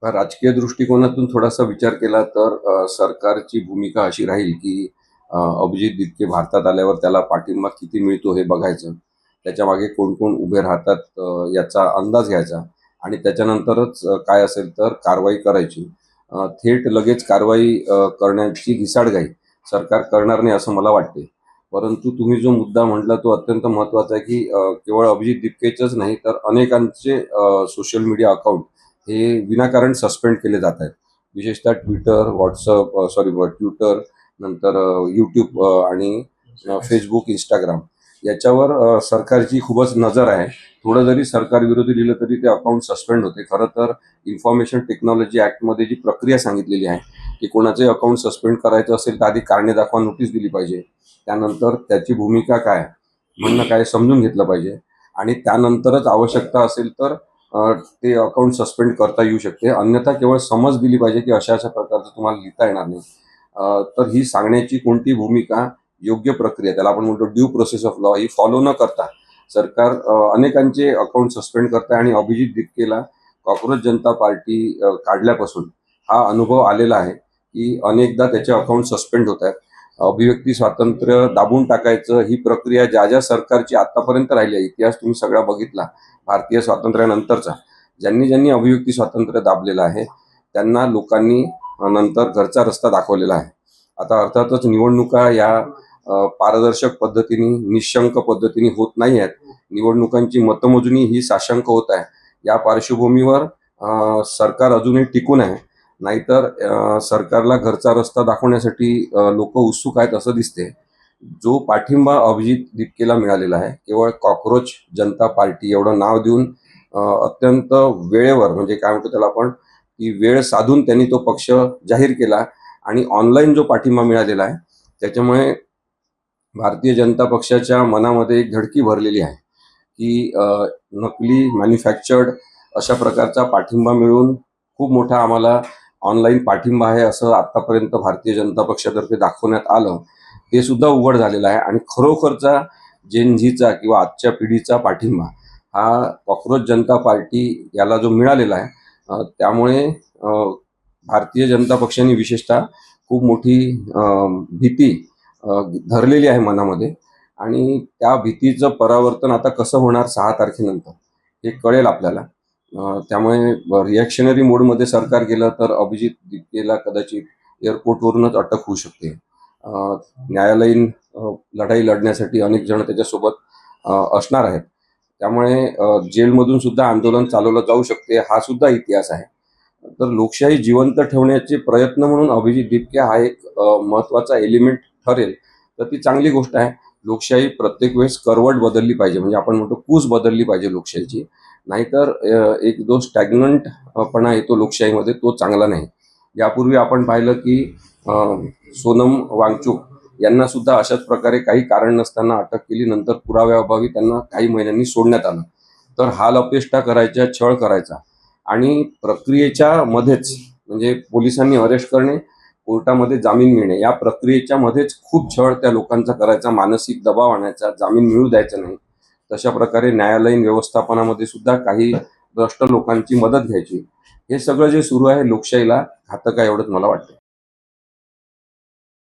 राजकीय दृष्टिकोनातून थोडासा विचार केला तर सरकारची भूमिका अशी राहील की अभिजित दिपके भारतात आल्यावर त्याला पाठिंबा किती मिळतो हे बघायचं. त्याच्यामागे कोण-कोण उभे राहतात याचा अंदाज घ्यायचा आणि त्याच्यानंतरच काय असेल तर कारवाई करायची. थेट लगेच कारवाई करण्याची घिसाडघाई सरकार करणार नाही असं मला वाटते. परंतु तुम्ही जो मुद्दा म्हटला तो अत्यंत महत्त्वाचा आहे की केवळ अभिजित दिपकेचंच नाही तर अनेकांचे सोशल मीडिया अकाउंट हे विनाकारण सस्पेंड केले जात आहेत. विशेषतः ट्विटर, व्हॉट्सअप ट्विटर नंतर यूट्यूब आणि फेसबुक, इंस्टाग्राम याच्यावर सरकारची खूपच नजर आहे. थोडं जरी सरकार विरोधी लिहिलं तरी ते अकाउंट सस्पेंड होते. खरं तर इन्फॉर्मेशन टेक्नॉलॉजी ॲक्टमध्ये जी प्रक्रिया सांगितलेली आहे की कोणाचे अकाउंट सस्पेंड करायचं असेल तर आधी कारणे दाखवा नोटीस दिली पाहिजे. त्यानंतर त्याची भूमिका काय, म्हणणं काय समजून घेतलं पाहिजे आणि त्यानंतरच आवश्यकता असेल तर ते अकाउंट सस्पेंड करता येऊ शकते. अन्यथा केवळ समज दिली पाहिजे की अशा प्रकारचं तुम्हाला लिहिता येणार नाही. तर ही सांगण्याची कोणती भूमिका योग्य प्रक्रिया त्याला आपण म्हणतो due process of law he follow न करता सरकार अनेकांचे अकाउंट सस्पेंड करत आहे आणि अभिजित दिपकेला कॉक्रोच जनता पार्टी काढल्यापासून हा अनुभव आलेला आहे की अनेकदा त्याचे अकाउंट सस्पेंड होत आहेत. अभिव्यक्ती स्वातंत्र्य दाबून टाकायचं ही प्रक्रिया ज्या ज्या सरकारची आतापर्यंत राहिली आहे, इतिहास तुम्ही सगळा बघितला भारतीय स्वातंत्र्यानंतरचा, ज्यांनी ज्यांनी अभिव्यक्ती स्वातंत्र्य दाबलेलं आहे त्यांना लोकांनी नंतर घरचा रस्ता दाखवलेला आहे. आता अर्थातच निवडणुका या पारदर्शक पद्धतीने निशंक पद्धतीने होत नाही आहेत. निवडणुकांची मतमोजणी ही साशंक होत आहे. या पार्श्वभूमीवर सरकार अजूनही टिकून आहे. नाहीतर सरकारला घरचा रस्ता दाखवण्यासाठी लोक उत्सुक आहेत असं दिसते. जो पाठिंबा अभिजित दिपकेला मिळालेला आहे केवळ कॉक्रोच जनता पार्टी एवढं नाव देऊन अत्यंत वेळेवर म्हणजे काय म्हणतो त्याला आपण की वेळ साधून त्यांनी तो पक्ष जाहीर केला आणि ऑनलाईन जो पाठिंबा मिळालेला आहे त्याच्यामुळे भारतीय जनता पक्षाच्या मनामध्ये एक धडकी भरलेली आहे की नकली मॅन्युफॅक्चर्ड अशा प्रकारचा पाठिंबा मिळून खूप मोठा आम्हाला ऑनलाईन पाठिंबा आहे असं आतापर्यंत भारतीय जनता पक्षातर्फे दाखवण्यात आलं. ते सुद्धा उघड झालेलं आहे आणि खरोखरचा जेनझीचा किंवा आजच्या पिढीचा पाठिंबा हा कॉक्रोच जनता पार्टी याला जो मिळालेला आहे त्यामुळे भारतीय जनता पक्षाने विशेषतः खूप मोठी भीती धरलेली आहे मनामध्ये आणि त्या भीतीचं परावर्तन आता कसं होणार 6 तारखेनंतर हे कळेल आपल्याला. त्यामुळे रिॲक्शनरी मोडमध्ये सरकार गेलं तर अभिजित दिपकेला कदाचित एअरपोर्टवरूनच अटक होऊ शकते. न्यायालयीन लढाई लढण्यासाठी अनेक जण त्याच्यासोबत असणार आहेत. त्यामुळे जेलमधून सुद्धा आंदोलन चालवलं जाऊ शकते. हा सुद्धा इतिहास आहे. तर लोकशाही जिवंत ठेवण्याचे प्रयत्न म्हणून अभिजित दिपके हा एक महत्त्वाचा एलिमेंट ठरेल तर ती चांगली गोष्ट आहे. लोकशाही प्रत्येक वेळेस करवट बदलली पाहिजे म्हणजे आपण म्हणतो कूस बदलली पाहिजे लोकशाहीची. नाहीतर एक जो स्टॅग्नंटपणा येतो लोकशाहीमध्ये तो चांगला नाही. यापूर्वी आपण पाहिलं की सोनम वांगचुक यांना सुद्धा अशाच प्रकारे काही कारण नसताना अटक केली. नंतर पुराव्याअभावी त्यांना काही महिन्यांनी सोडण्यात आलं. तर हालअपेष्टा करायच्या, छळ करायचा आणि प्रक्रियेच्या मध्येच म्हणजे पोलिसांनी अरेस्ट करणे, कोर्टामध्ये जामीन मिळणे या प्रक्रियेच्या मध्येच खूप छळ त्या लोकांचा करायचा, मानसिक दबाव आणायचा, जामीन मिळू द्यायचा नाही. तशा प्रकारे न्यायालयीन व्यवस्थापनामध्ये सुद्धा काही भ्रष्ट लोकांची मदत घ्यायची. हे सगळं जे सुरू आहे लोकशाहीला घातक आहे एवढंच मला वाटतं.